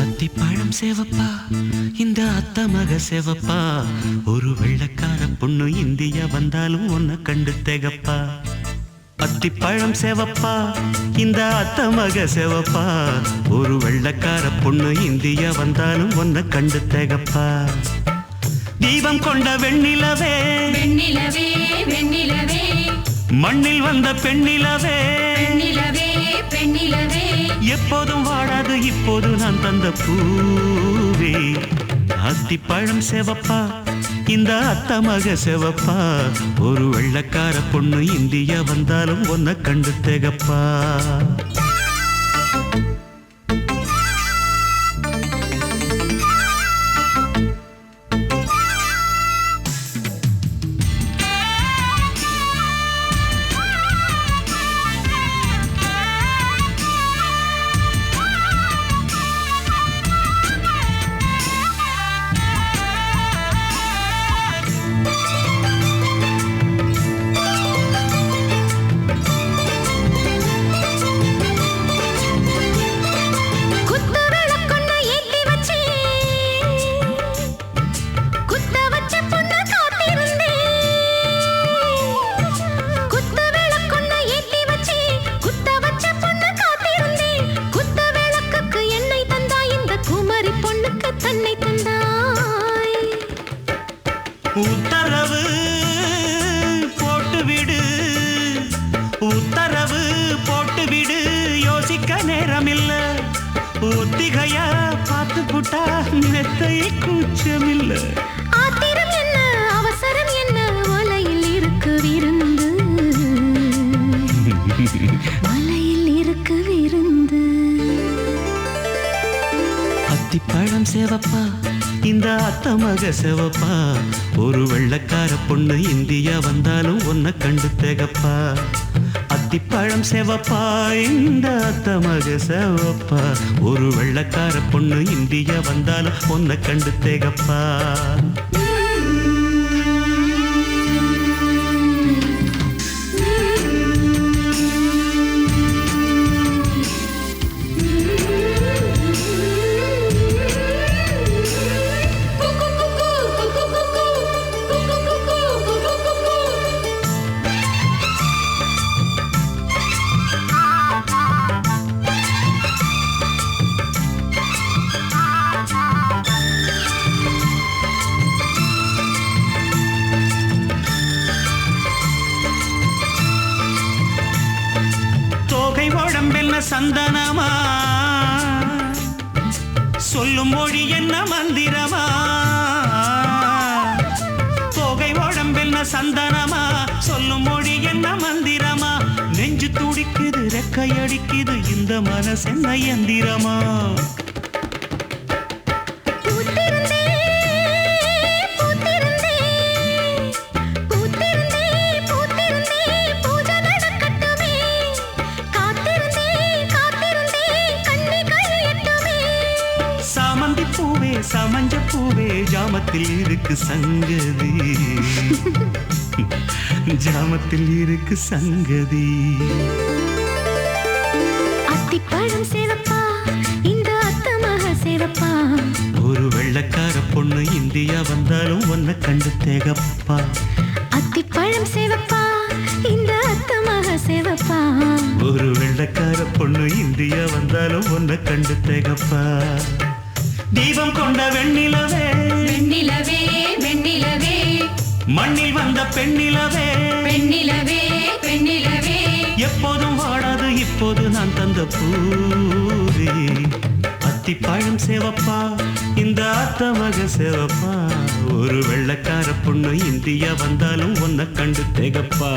அத்திப்பழம் சேவப்பா இந்த அத்த மக சேவப்பா ஒரு வெள்ளக்கார பொண்ணு இந்தியா வந்தாலும் உன்னை கண்டு திகப்பா அத்திப்பழம் சேவப்பா இந்த அத்த மக சேவப்பா ஒரு வெள்ளக்கார பொண்ணு இந்தியா வந்தாலும் உன்னை கண்டு திகப்பா தீபம் கொண்ட வெண்ணிலவே வெண்ணிலவே வெண்ணிலவே மண்ணில் வந்த பெண்ணிலவே பெண்ணிலவே பெண்ணிலவே எப்போதும் வாடாது இப்போது நான் தந்த பூவே அத்திப்பழம் சேவப்பா இந்த அத்த மக சேவப்பா ஒரு வெள்ளக்கார பொண்ணு இந்தியா வந்தாலும் உன்னை கண்டு திகப்பா உத்தரவு போட்டுவிடு உத்தரவு போட்டுவிடு யோசிக்க நேரமில்ல ஒத்திகையா பார்த்து புட்டா மெத்தை கூச்சமில்ல ஆத்திரம் என்ன அவசரம் என்ன வலையில் இருக்கு விருந்து வலையில் இருக்கு விருந்து அத்திப்பழம் சேவப்பா இந்த அத்த மக சேவப்பா ஒரு வெள்ளக்கார பொண்ணு இந்தியா வந்தாலும் உன்னை கண்டு திகப்பா அத்திப்பழம் சேவப்பா இந்த அத்த மக சேவப்பா ஒரு வெள்ளக்கார பொண்ணு இந்தியா வந்தாலும் உன்னை கண்டு திகப்பா உடம்பென்ன சந்தனமா சொல்லும் மொழி என்ன மந்திரமா தோகை உடம்பென்ன சந்தனமா சொல்லும் மொழி என்ன மந்திரமா நெஞ்சு துடிக்குது ரெக்கையடிக்குது இந்த மனசென்ன எந்திரமா சமஞ்ச பூவே ஜாமத்தில் இருக்கு சங்கதி ஜாமத்தில் இருக்கு சங்கதி அத்திப்பழம் சேவப்பா இந்த அத்த மக சேவப்பா ஒரு வெள்ளக்கார பொண்ணு இந்தியா வந்தாலும் உன்னை கண்டு திகப்பா அத்திப்பழம் சேவப்பா இந்த அத்த மக சேவப்பா ஒரு வெள்ளக்கார பொண்ணு இந்தியா வந்தாலும் உன்னை கண்டு திகப்பா தீபம் கொண்ட வெண்ணிலவே வெண்ணிலவே வெண்ணிலவே மண்ணில் வந்த பெண்ணிலவே பெண்ணிலவே பெண்ணிலவே எப்போதும் வாடாது இப்போது நான் தந்த பூவே அத்திப்பழம் சேவப்பா இந்த அத்த மக சேவப்பா ஒரு வெள்ளக்கார பொண்ணு இந்தியா வந்தாலும் உன்னை கண்டு திகப்பா